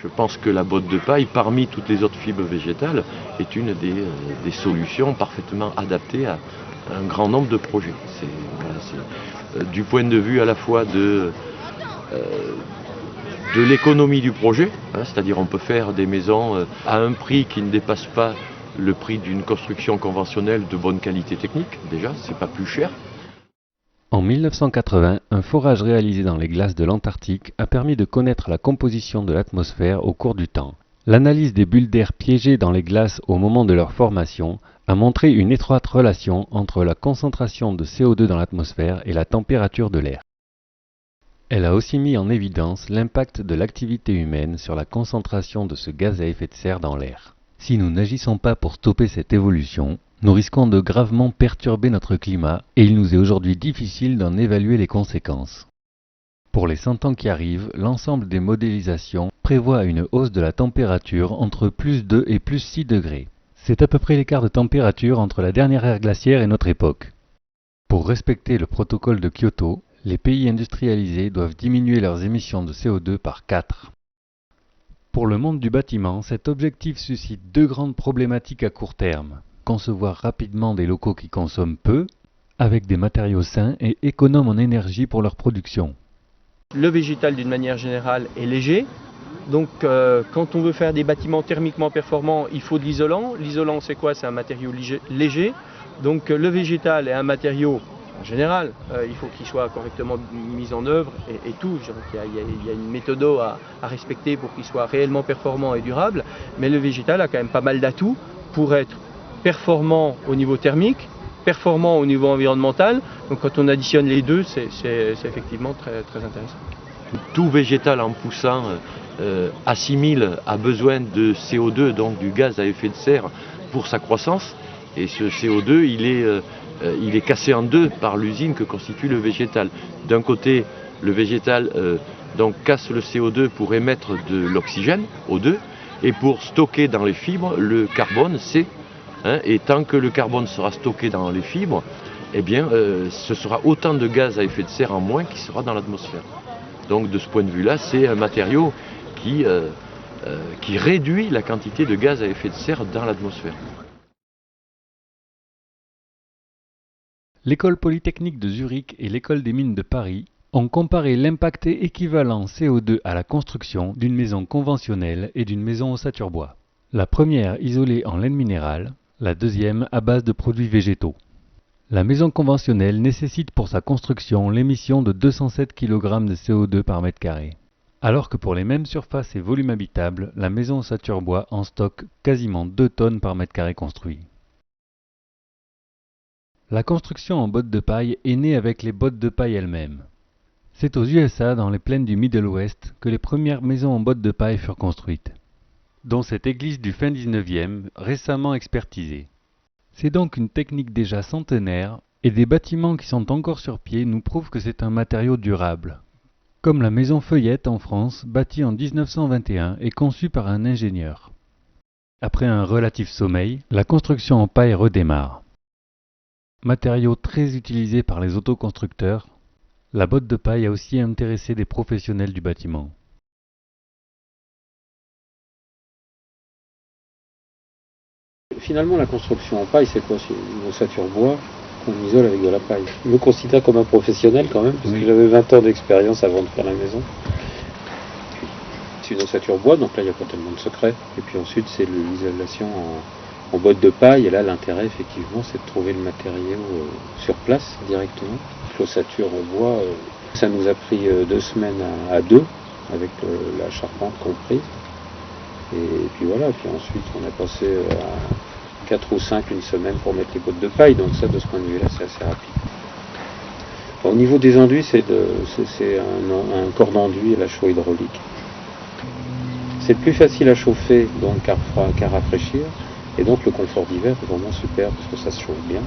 Je pense que la botte de paille, parmi toutes les autres fibres végétales, est une des solutions parfaitement adaptées à un grand nombre de projets. Du point de vue à la fois de l'économie du projet, c'est-à-dire on peut faire des maisons à un prix qui ne dépasse pas le prix d'une construction conventionnelle de bonne qualité technique, déjà, c'est pas plus cher. En 1980, un forage réalisé dans les glaces de l'Antarctique a permis de connaître la composition de l'atmosphère au cours du temps. L'analyse des bulles d'air piégées dans les glaces au moment de leur formation a montré une étroite relation entre la concentration de CO2 dans l'atmosphère et la température de l'air. Elle a aussi mis en évidence l'impact de l'activité humaine sur la concentration de ce gaz à effet de serre dans l'air. Si nous n'agissons pas pour stopper cette évolution, nous risquons de gravement perturber notre climat et il nous est aujourd'hui difficile d'en évaluer les conséquences. Pour les 100 ans qui arrivent, l'ensemble des modélisations prévoit une hausse de la température entre plus 2 et plus 6 degrés. C'est à peu près l'écart de température entre la dernière ère glaciaire et notre époque. Pour respecter le protocole de Kyoto, les pays industrialisés doivent diminuer leurs émissions de CO2 par 4. Pour le monde du bâtiment, cet objectif suscite deux grandes problématiques à court terme. Concevoir rapidement des locaux qui consomment peu, avec des matériaux sains et économes en énergie pour leur production. Le végétal d'une manière générale est léger, donc quand on veut faire des bâtiments thermiquement performants, il faut de l'isolant. L'isolant c'est quoi? C'est un matériau léger, donc le végétal est un matériau en général, il faut qu'il soit correctement mis en œuvre et tout. Il y a une méthode à respecter pour qu'il soit réellement performant et durable, mais le végétal a quand même pas mal d'atouts pour être performant au niveau thermique, performant au niveau environnemental. Donc quand on additionne les deux, c'est effectivement très, très intéressant. Tout végétal en poussant a besoin de CO2, donc du gaz à effet de serre, pour sa croissance. Et ce CO2, il est cassé en deux par l'usine que constitue le végétal. D'un côté, le végétal donc casse le CO2 pour émettre de l'oxygène, O2, et pour stocker dans les fibres le carbone, C. Et tant que le carbone sera stocké dans les fibres, eh bien, ce sera autant de gaz à effet de serre en moins qui sera dans l'atmosphère. Donc de ce point de vue-là, c'est un matériau qui réduit la quantité de gaz à effet de serre dans l'atmosphère. L'école polytechnique de Zurich et l'école des mines de Paris ont comparé l'impact équivalent CO2 à la construction d'une maison conventionnelle et d'une maison ossature bois. La première isolée en laine minérale, la deuxième à base de produits végétaux. La maison conventionnelle nécessite pour sa construction l'émission de 207 kg de CO2 par mètre carré. Alors que pour les mêmes surfaces et volumes habitables, la maison ossature bois en stocke quasiment 2 tonnes par mètre carré construit. La construction en bottes de paille est née avec les bottes de paille elles-mêmes. C'est aux USA, dans les plaines du Middle West, que les premières maisons en bottes de paille furent construites, dont cette église du fin 19e, récemment expertisée. C'est donc une technique déjà centenaire, et des bâtiments qui sont encore sur pied nous prouvent que c'est un matériau durable. Comme la maison Feuillette en France, bâtie en 1921 et conçue par un ingénieur. Après un relatif sommeil, la construction en paille redémarre. Matériau très utilisé par les autoconstructeurs, la botte de paille a aussi intéressé des professionnels du bâtiment. Finalement, la construction en paille, c'est quoi? C'est une ossature bois qu'on isole avec de la paille. Je me considère comme un professionnel quand même, parce que j'avais 20 ans d'expérience avant de faire la maison. C'est une ossature bois, donc là, il n'y a pas tellement de secret. Et puis ensuite, c'est l'isolation en botte de paille, et là l'intérêt effectivement c'est de trouver le matériau sur place directement. L'ossature en bois, ça nous a pris 2 semaines à 2, avec la charpente comprise. Et puis voilà, puis ensuite on a passé à 4 ou 5 une semaine pour mettre les bottes de paille, donc ça de ce point de vue là c'est assez rapide. Au niveau des enduits, c'est un corps d'enduit à la chaux hydraulique. C'est plus facile à chauffer donc qu'à rafraîchir. Et donc le confort d'hiver est vraiment super parce que ça se chauffe bien.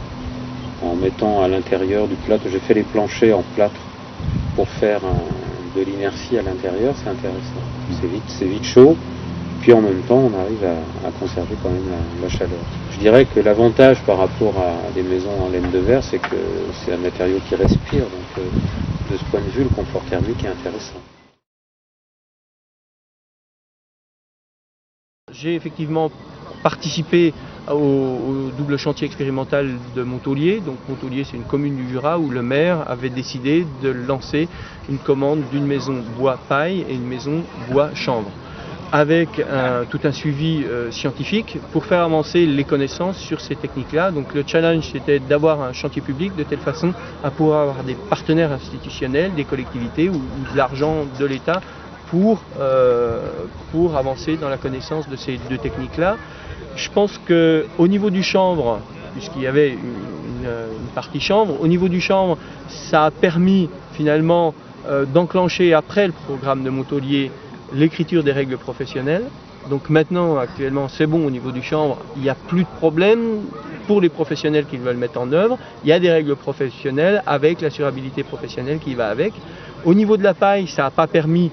En mettant à l'intérieur du plâtre, j'ai fait les planchers en plâtre pour faire de l'inertie à l'intérieur, c'est intéressant. C'est vite chaud, puis en même temps on arrive à conserver quand même la chaleur. Je dirais que l'avantage par rapport à des maisons en laine de verre, c'est que c'est un matériau qui respire, donc de ce point de vue le confort thermique est intéressant. j'ai effectivement participé au double chantier expérimental de Montaulier. Donc Montaulier, c'est une commune du Jura où le maire avait décidé de lancer une commande d'une maison bois-paille et une maison bois-chanvre, avec tout un suivi scientifique pour faire avancer les connaissances sur ces techniques-là. Donc le challenge, c'était d'avoir un chantier public de telle façon à pouvoir avoir des partenaires institutionnels, des collectivités ou de l'argent de l'État pour avancer dans la connaissance de ces deux techniques-là. Je pense qu'au niveau du chanvre, puisqu'il y avait une partie chanvre, au niveau du chanvre, ça a permis finalement d'enclencher après le programme de Montaulier l'écriture des règles professionnelles. Donc maintenant, actuellement, c'est bon au niveau du chanvre, il n'y a plus de problème pour les professionnels qui veulent mettre en œuvre. Il y a des règles professionnelles avec l'assurabilité professionnelle qui va avec. Au niveau de la paille, ça n'a pas permis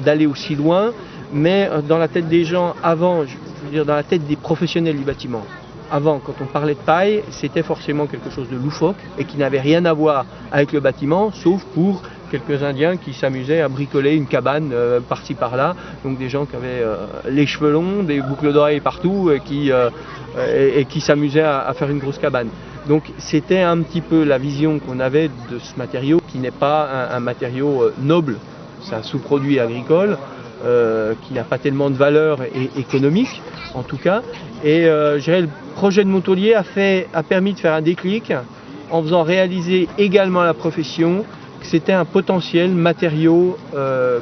d'aller aussi loin, mais dans la tête des gens avant, je veux dire dans la tête des professionnels du bâtiment, avant, quand on parlait de paille, c'était forcément quelque chose de loufoque et qui n'avait rien à voir avec le bâtiment, sauf pour quelques Indiens qui s'amusaient à bricoler une cabane par-ci par-là, donc des gens qui avaient les cheveux longs, des boucles d'oreilles partout et qui s'amusaient à faire une grosse cabane. Donc c'était un petit peu la vision qu'on avait de ce matériau qui n'est pas un matériau noble, c'est un sous-produit agricole qui n'a pas tellement de valeur économique en tout cas. Et je dirais, le projet de Montaulier a permis de faire un déclic en faisant réaliser également à la profession que c'était un potentiel matériau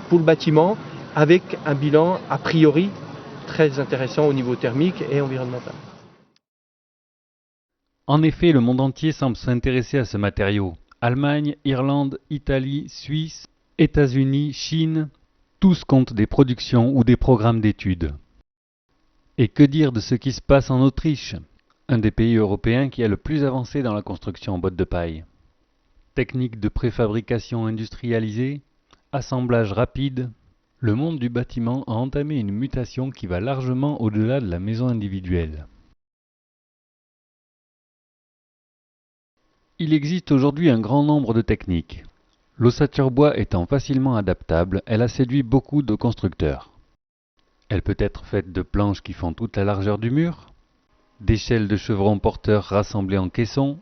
pour le bâtiment avec un bilan a priori très intéressant au niveau thermique et environnemental. En effet, le monde entier semble s'intéresser à ce matériau. Allemagne, Irlande, Italie, Suisse, États-Unis, Chine, tous comptent des productions ou des programmes d'études. Et que dire de ce qui se passe en Autriche, un des pays européens qui a le plus avancé dans la construction en bottes de paille. Technique de préfabrication industrialisée, assemblage rapide, le monde du bâtiment a entamé une mutation qui va largement au-delà de la maison individuelle. Il existe aujourd'hui un grand nombre de techniques. L'ossature bois étant facilement adaptable, elle a séduit beaucoup de constructeurs. Elle peut être faite de planches qui font toute la largeur du mur, d'échelles de chevrons porteurs rassemblées en caissons,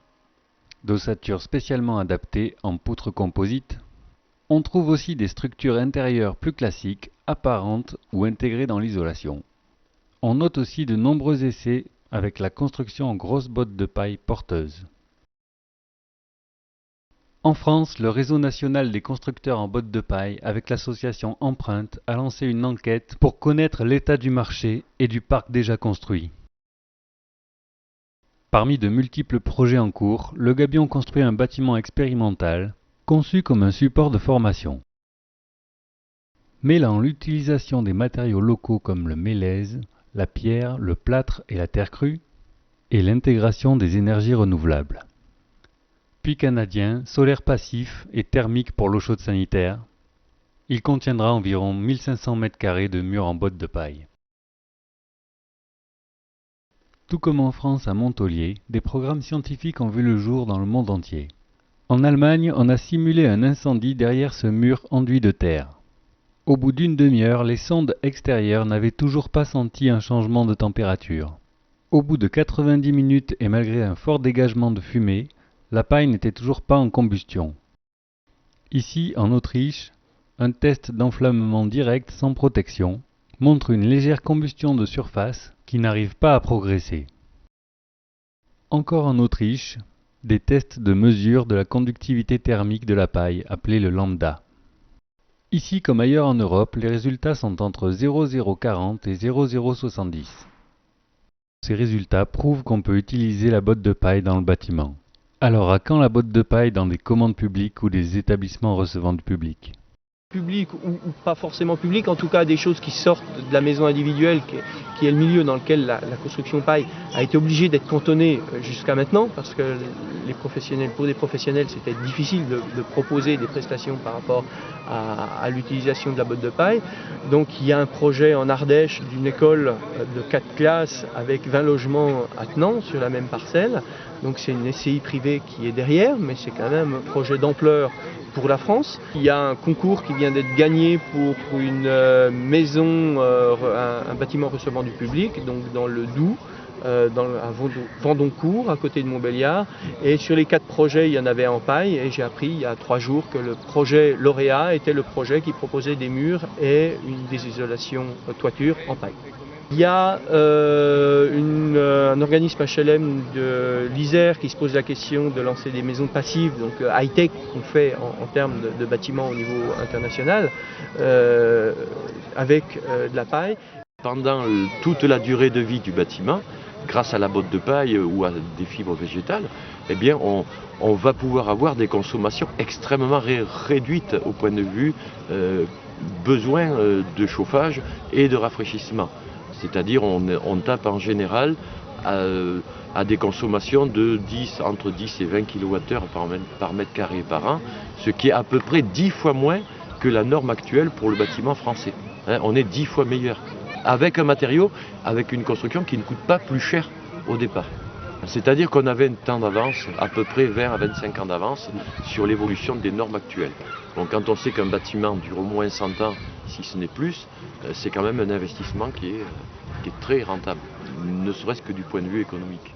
d'ossatures spécialement adaptées en poutres composites. On trouve aussi des structures intérieures plus classiques, apparentes ou intégrées dans l'isolation. On note aussi de nombreux essais avec la construction en grosses bottes de paille porteuses. En France, le réseau national des constructeurs en bottes de paille, avec l'association Empreinte, a lancé une enquête pour connaître l'état du marché et du parc déjà construit. Parmi de multiples projets en cours, le Gabion construit un bâtiment expérimental, conçu comme un support de formation. Mêlant l'utilisation des matériaux locaux comme le mélèze, la pierre, le plâtre et la terre crue, et l'intégration des énergies renouvelables. Puits canadien, solaire passif et thermique pour l'eau chaude sanitaire. Il contiendra environ 1500 m² de murs en bottes de paille. Tout comme en France à Montaulier, des programmes scientifiques ont vu le jour dans le monde entier. En Allemagne, on a simulé un incendie derrière ce mur enduit de terre. Au bout d'une demi-heure, les sondes extérieures n'avaient toujours pas senti un changement de température. Au bout de 90 minutes et malgré un fort dégagement de fumée, la paille n'était toujours pas en combustion. Ici, en Autriche, un test d'enflammement direct sans protection montre une légère combustion de surface qui n'arrive pas à progresser. Encore en Autriche, des tests de mesure de la conductivité thermique de la paille, appelé le lambda. Ici comme ailleurs en Europe, les résultats sont entre 0,040 et 0,070. Ces résultats prouvent qu'on peut utiliser la botte de paille dans le bâtiment. Alors à quand la botte de paille dans des commandes publiques ou des établissements recevant du public ? Public ou pas forcément public, en tout cas des choses qui sortent de la maison individuelle, qui est le milieu dans lequel la construction paille a été obligée d'être cantonnée jusqu'à maintenant, parce que pour des professionnels, c'était difficile de proposer des prestations par rapport à l'utilisation de la botte de paille. Donc il y a un projet en Ardèche d'une école de 4 classes avec 20 logements attenants sur la même parcelle. Donc c'est une SCI privée qui est derrière, mais c'est quand même un projet d'ampleur pour la France. Il y a un concours qui vient d'être gagné pour une maison, un bâtiment recevant du public, donc dans le Doubs, à Vendoncourt, à côté de Montbéliard. Et sur les 4 projets, il y en avait un en paille. Et j'ai appris il y a 3 jours que le projet lauréat était le projet qui proposait des murs et des isolations toiture en paille. Il y a un organisme HLM de l'Isère qui se pose la question de lancer des maisons passives, donc high-tech qu'on fait en termes de bâtiments au niveau international, avec de la paille. Pendant toute la durée de vie du bâtiment, grâce à la botte de paille ou à des fibres végétales, eh bien on va pouvoir avoir des consommations extrêmement réduites au point de vue besoin de chauffage et de rafraîchissement. C'est-à-dire on tape en général à des consommations de entre 10 et 20 kWh par mètre carré par an, ce qui est à peu près 10 fois moins que la norme actuelle pour le bâtiment français. On est 10 fois meilleur, avec un matériau, avec une construction qui ne coûte pas plus cher au départ. C'est-à-dire qu'on avait un temps d'avance, à peu près 20 à 25 ans d'avance, sur l'évolution des normes actuelles. Donc quand on sait qu'un bâtiment dure au moins 100 ans, si ce n'est plus, c'est quand même un investissement qui est très rentable, ne serait-ce que du point de vue économique.